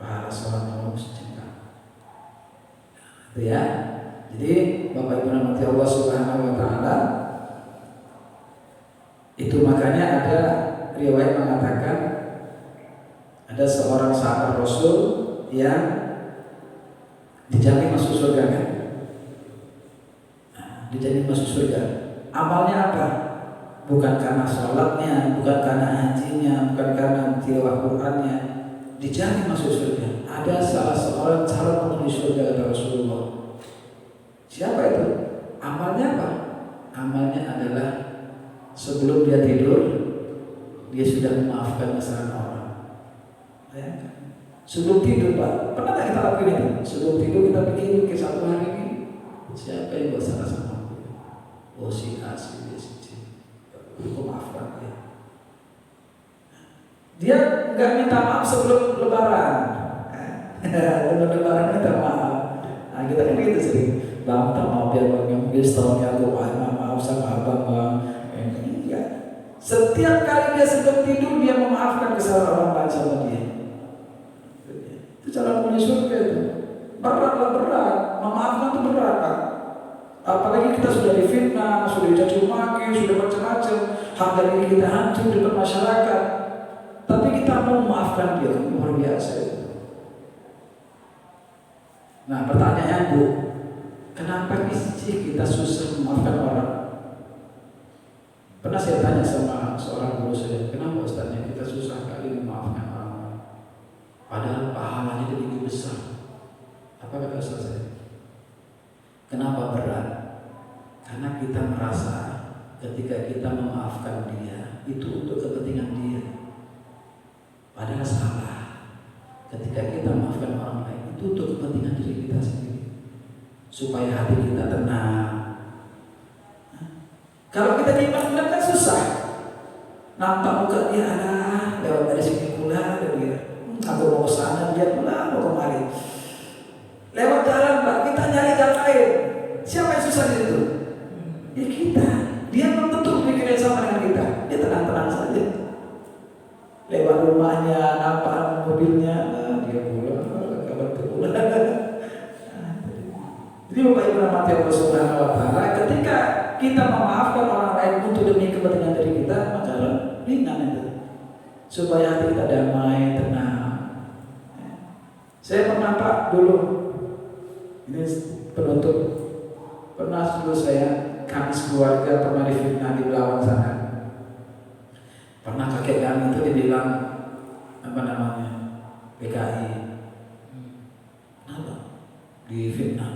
pahala sholat Allah sejuta. Itu ya. Jadi Bapak Ibu rahmati Allah Subhanahu Wa Taala, itu makanya ada riwayat mengatakan ada seorang sahabat Rasul yang dijamin masuk surga kan? Nah, dijamin masuk surga. Amalnya apa? Bukan karena sholatnya, bukan karena hajinya, bukan karena tilawah Qur'annya, dijamin masuk surga. Ada salah seorang calon penghuni surga kata Rasulullah. Siapa itu? Amalnya apa? Amalnya adalah sebelum dia tidur, dia sudah memaafkan kesalahan orang. Bayangkan. Sebelum tidur Pak, pernah tak kita lakuin itu? Sebelum tidur kita pikir satu hari ini siapa yang buat salah sama aku? Oh si A, si B, si C. Aku maafkan dia. Dia nggak minta maaf sebelum lebaran. Sebelum lebaran minta maaf. Nah kita kan gitu sering. Bang, minta maaf ya bang, yang mungkin setahunnya aku maaf sama abang bang. Enggak. Setiap kali dia sebelum tidur dia memaafkan kesalahan orang lain sama dia. Itu cara punya surga itu. Berat, memaafkan itu berat Pak. Apalagi kita sudah difitnah, sudah dicaci maki, sudah macam-macam, harga diri kita hancur di masyarakat. Tapi kita mau memaafkan dia, luar biasa itu. Nah pertanyaannya Bu, kenapa sih kita susah memaafkan orang? Pernah saya tanya sama seorang guru saya, kenapa Ustaznya kita susah kali memaafkan orang? Padahal pahalanya lebih besar. Apa kata Ustaz saya? Kenapa berat? Karena kita merasa ketika kita memaafkan dia itu untuk kepentingan dia. Padahal salah. Ketika kita memaafkan orang lain itu untuk kepentingan diri kita sendiri, supaya hati kita tenang. Kalau kita diiman kan susah. Nampak muka dia lewat dari sini pula ada dia. Aku mau ke sana, dia pulang, mau kemari. Lewat jalan Pak, kita nyari jalan lain. Siapa yang susah di situ? Ya kita. Dia belum tentu pikiran sama dengan kita. Dia tenang-tenang saja. Lewat rumahnya, nampak mobilnya, dia pulang, kabar pulang. Jadi Bapak Ibu rahmati Allah Subhanahu Wa Taala, ketika kita memaafkan orang lain untuk demi kepentingan diri kita, maka ringan itu. Supaya hati kita damai, tenang. Saya pernah Pak dulu, ini penutup, pernah dulu saya Kamis keluarga pernah difitnah di Belawang sana. Pernah kakek kami itu dibilang apa namanya PKI. Kenapa? Difitnah.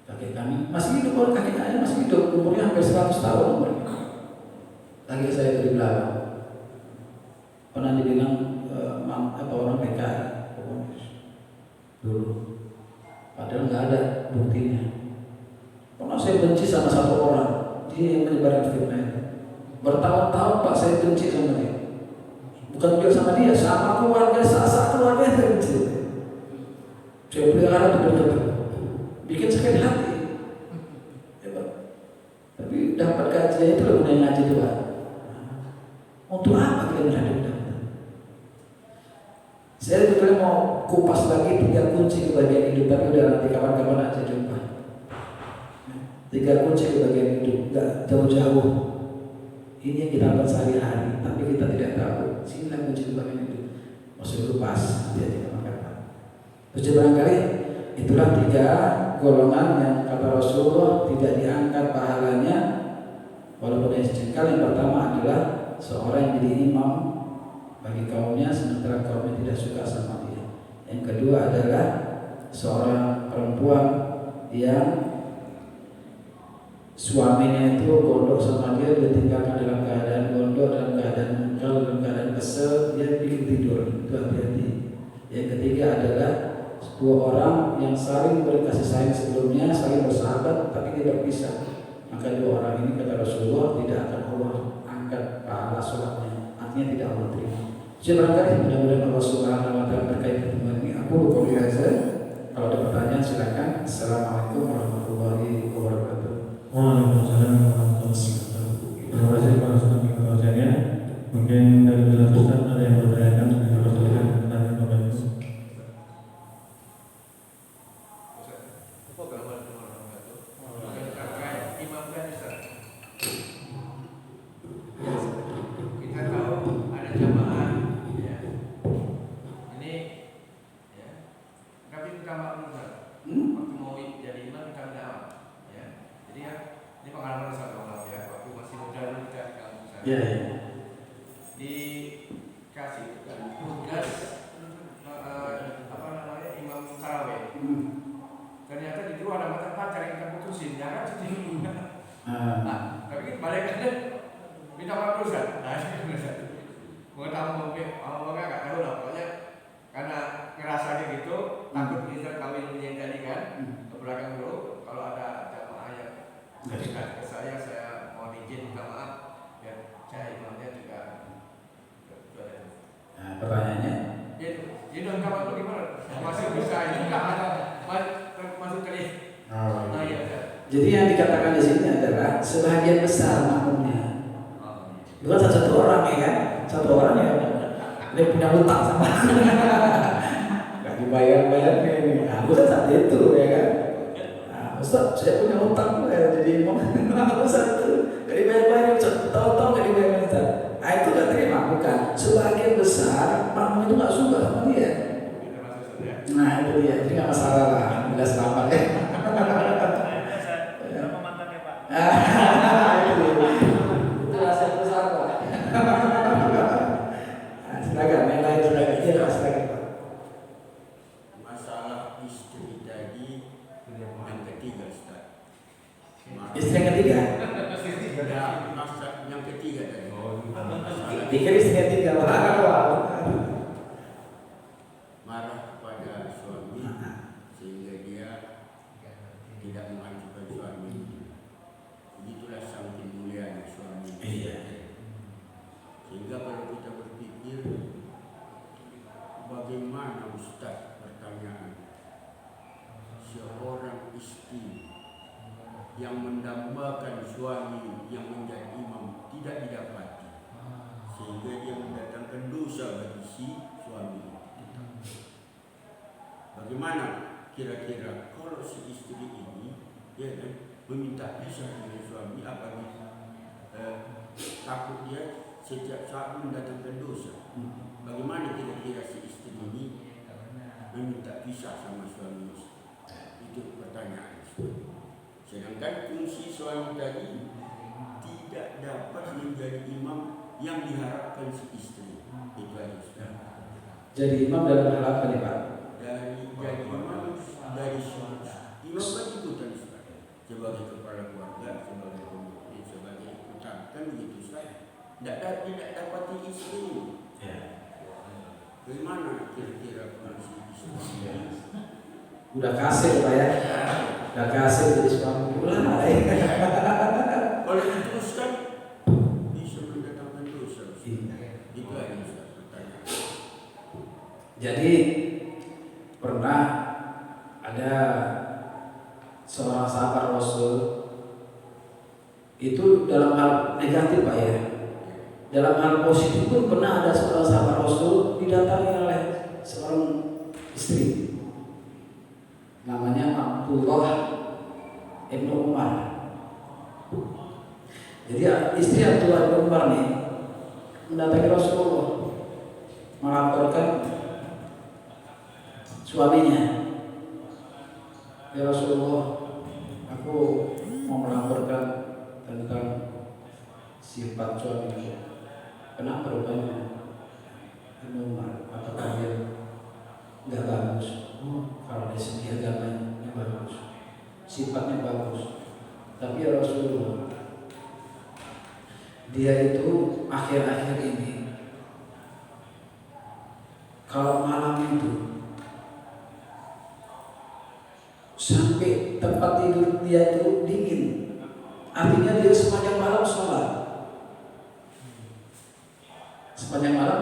Kakek kami masih hidup, orang kakek kami masih hidup, umurnya hampir 100 tahun umurnya. Lagi saya di Belawang. Pernah dibilang atau orang PKI komunis dulu, padahal nggak ada buktinya. Pernah saya benci sama satu orang, dia yang menyebarkan fitnah itu. Bertahun-tahun Pak saya benci sama dia. Bukan juga sama dia, sama keluarga, saat keluarga yang benci. Saya pelihara betul-betul, bikin sakit hati. Ya, Pak. Tapi dapat kajian itu loh, gunanya ngaji itu Pak. Untuk apa kalian hadir? Saya sebetulnya mau kupas lagi 3 kunci kebahagiaan hidup, tapi udah nanti kapan-kapan aja jumpa. 3 kunci kebahagiaan hidup, nggak jauh-jauh. Ini yang kita lakukan sehari-hari, tapi kita tidak tahu. Sinilah kunci kebahagiaan hidup. Maksud kupas, nanti aja kapan-kapan. Terus barangkali itulah 3 golongan yang kata Rasulullah tidak diangkat pahalanya walaupun istiqlal. Yang pertama adalah seorang yang jadi imam bagi kaumnya sementara kaumnya tidak suka sama dia. Yang kedua adalah seorang perempuan yang suaminya itu gondok sama dia tinggalkan dalam keadaan gondok, dalam keadaan mungkal, dalam keadaan kesel, dia bikin tidur. Itu hati-hati. Yang ketiga adalah 2 orang yang saling berkasih sayang sebelumnya, saling bersahabat tapi tidak berpisah. Maka 2 orang ini kata Rasulullah tidak akan Allah angkat pahala sholatnya, artinya tidak Allah terima. Jadi barangkali mudah-mudahan Allah Subhanahu wa taala berkait pertemuan ini. Aku lupa biasa. Kalau ada pertanyaan silakan. Assalamualaikum warahmatullahi wabarakatuh. Waalaikumsalam warahmatullahi wabarakatuh. Terima kasih Pak Ustaz penjelasannya. Mungkin dari Ustaz ada yang bertanyakan dengan Rasulullah tentang Bapak Ibu. Kita tahu ada jamaah, ya. Ini, ya. Tapi kita maklum kan, waktu mau jadi imam kita mendalam, ya. Jadi ya, ini pengalaman satu orang ya. Waktu masih muda dulu kita di kampung sana. Ya. Dikasih tugas imam tarawih. Ternyata di dua ada mata pacar yang kita putusin, jangan cuci. Nah, tapi balik aja minta maaf dulu Ustaz. Nah, mau tahu mau nggak tahu lah, pokoknya karena ngerasanya gitu, takut bisa kawin yang tadi kan, ke belakang dulu. Kalau ada jamaah yang dekat ke saya mohon izin minta maaf, ya saya imamnya juga. Nah, pertanyaannya. Jadi dong kawan lu gimana? Masih bisa ini masuk ke ini. Nah, iya. Jadi yang dikatakan di sini adalah sebagian besar makmumnya. Bukan satu orang ya kan? Satu orang ya. Dia punya hutang sama aku. Gak dibayar ini. Nah, bukan saat itu ya kan? Nah, Ustaz, saya punya hutang jadi imam. Ustaz itu gak dibayar, Ustaz. Tahu-tahu gak dibayar Ustaz. Nah, itu gak terima, bukan. Sebagian besar makmum itu gak suka sama dia. Nah, itu dia. Jadi gak masalah lah. Alhamdulillah selamat ya. Itu rahasia besar Pak. Silakan, yang lain silakan. Iya, silakan Pak. Masalah istri tadi yang ketiga Ustaz. Istri yang ketiga? Ya, masa yang ketiga tadi. Masalah Pikir istri yang ketiga. marah kepada suami sehingga dia tidak mengajukan suami. Begitulah saking mulianya suami. Iya. Sehingga kalau kita berpikir bagaimana Ustaz, pertanyaan seorang istri yang mendambakan suami yang menjadi imam tidak didapati sehingga dia mendatangkan dosa bagi si suami. Bagaimana kira-kira kalau si istri ini ya kan, meminta pisah dengan suami apabila takut dia setiap saat mendatangkan dosa? Bagaimana kira-kira si istri ini meminta pisah sama suami? Itu pertanyaan. Sedangkan fungsi suami tadi tidak dapat menjadi imam yang diharapkan si istri. Itu aja sudah. Jadi imam dalam hal apa nih Pak? Dari jadi imam dari suami. Imam kan itu tadi sudah. Sebagai kepala keluarga, sebagai pemimpin, sebagai ikutan, kan begitu saja. Tidak dapati istri. Ya. Bagaimana kira-kira kondisi suami? Udah kasih Pak ya, udah kasih jadi suami pula. Kalau diteruskan bisa mendatangkan dosa. Itu aja Ustaz pertanyaan. Jadi pernah ada seorang sahabat Rasul itu dalam hal negatif Pak ya. Dalam hal positif pun pernah ada seorang sahabat Rasul didatangi oleh seorang istri namanya Abdullah Ibnu Umar. Jadi istri Abdullah Ibnu Umar nih mendatangi Rasulullah melaporkan suaminya, ya Rasulullah, aku mau melaporkan tentang sifat suamiku. Kenapa rupanya Ibnu Umar? Apakah dia nggak bagus? Kalau dari segi agamanya bagus, sifatnya bagus, tapi ya Rasulullah, dia itu akhir-akhir ini kalau malam itu sampai tempat tidur dia itu dingin, artinya dia sepanjang malam sholat, sepanjang malam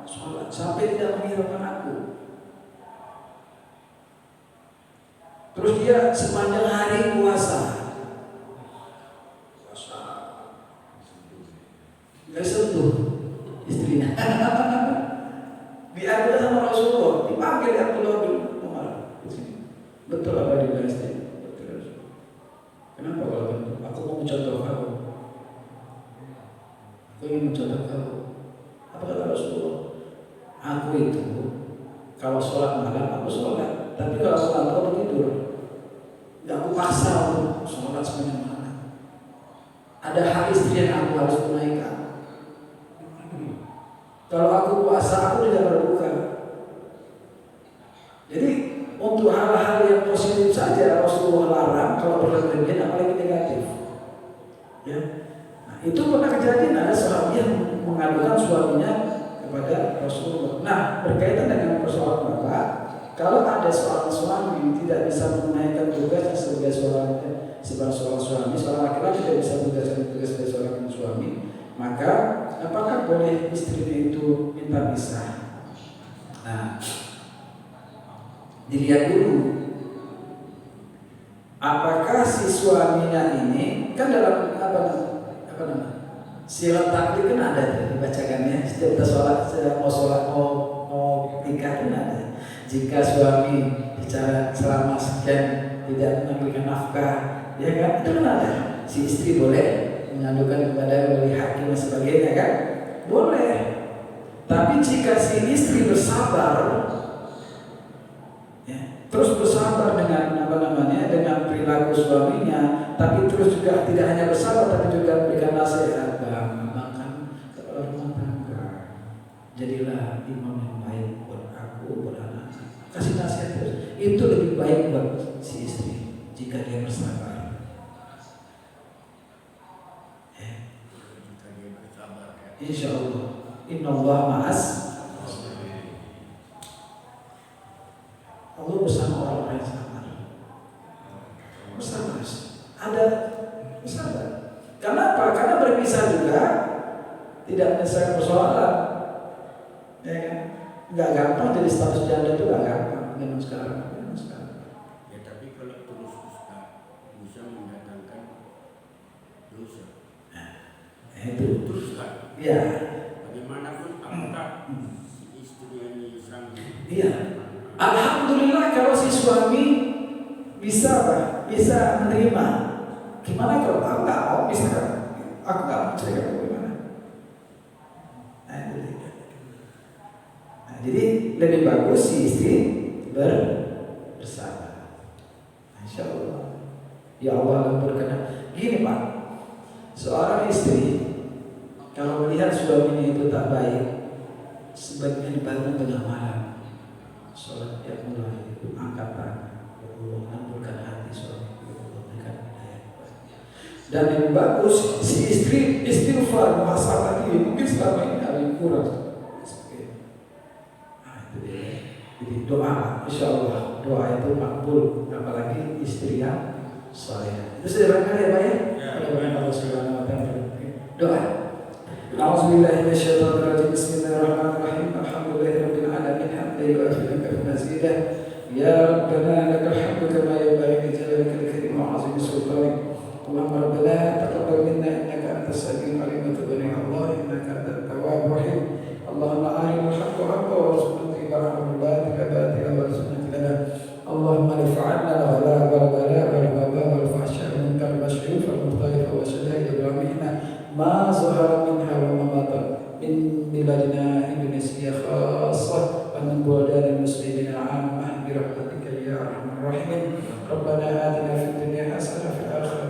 sholat sampai tidak menghiraukan aku. Terus dia sepanjang hari puasa, nggak sentuh istrinya. Diambil sama Rasulullah, dipanggil Abdullah bin Umar. Betul apa dia istri? Betul. Kenapa kalau betul? Aku mau mencontoh kamu. Aku ingin mencontoh kamu. Apa kata Rasulullah? Aku itu kalau sholat malam aku sholat, tapi kalau sholat aku tidur. Gak aku paksa untuk sholat sepanjang malam. Ada hak istri yang aku harus tunaikan. Kalau aku puasa aku tidak berbuka. Jadi untuk hal-hal yang positif saja Rasulullah larang, kalau berlebihan apalagi negatif. Ya. Nah, itu pernah kejadian ada seorang yang mengadukan suaminya kepada Rasulullah. Nah, berkaitan dengan persoalan Bapak, kalau ada seorang suami tidak bisa menunaikan tugasnya sebagai seorang suami, seorang laki-laki tidak bisa menunaikan tugas sebagai seorang suami, maka apakah boleh istrinya itu minta pisah? Nah, dilihat dulu apakah si suaminya ini kan dalam apa namanya sirat takdir kan ada dibacakannya setiap kita sholat mau nikah kan ada. Jika suami secara selama sekian tidak memberikan nafkah, ya kan itu kan ada. Si istri boleh mengadukan kepada wali hakim dan sebagainya kan, boleh. Tapi jika si istri bersabar, ya, terus bersabar dengan dengan perilaku suaminya, tapi terus juga tidak hanya bersabar tapi juga memberikan nasihat, bahkan kepala rumah tangga, jadilah imam yang baik buat aku, buat anak. Kasih nasihat terus, itu lebih baik buat si istri jika dia bersabar. Insya Allah, Inna Allah ma'as. Allah bersama orang yang sabar. Bersabar, ada bersabar. Kenapa? Karena berpisah juga tidak menyelesaikan persoalan. Ya kan? Nggak gampang jadi status janda itu nggak gampang dengan sekarang. Ya tapi kalau terus Ustaz bisa mendatangkan dosa. Itu Terus kan? ya. Bagaimanapun apakah si istri yang sang? Iya. Alhamdulillah kalau si suami bisa apa? Bisa menerima. Gimana kalau aku nggak mau misalkan aku nggak mau cerita bagaimana? Nah, jadi lebih bagus si istri bersabar. Insya Allah. Ya Allah berkenan. Gini Pak, seorang istri kalau melihat suaminya itu tak baik, sebaiknya dibangun tengah malam. Sholat yang mulai angkat tangan, ya Allah ampunkan hati suami, ya Allah berikan hidayah. Dan yang bagus si istri istighfar muhasabah diri, mungkin selama ini ada yang kurang. doa, insya Allah doa itu makbul, apalagi istri yang saleh. Itu sudah benar ya Pak ya? Mudah-mudahan Allah Subhanahu wa taala doa. A'udzubillahi minasyaitonir rajim. Bismillahirrahmanirrahim. Alhamdulillahirabbil alamin. Hamdan yu'affidu wa mazidah. Ya Rabbana lakal hamdu kama yanbaghi li jalalika al-karim wa 'azimi sultanik. Allahumma rabbana taqabbal minna innaka antas samiul alim wa tub 'alaina Allah innaka antat tawwabur rahim. Allahumma arina al-haqqa haqqan warzuqna ittiba'ahu wal batila batilan warzuqna ijtinabah. Allahumma rfa'na al-ghala wal bala wal waba wal fahsya wal munkar wal syurur wal mukhtalifa wa syada'id wa mihna ma zahara minha wa ma batan min biladina Indonesia khassah wa min buladil muslimin 'ammah bi rahmatika ya arhamar rahimin. Rabbana atina fid dunya hasanah wa fil akhirati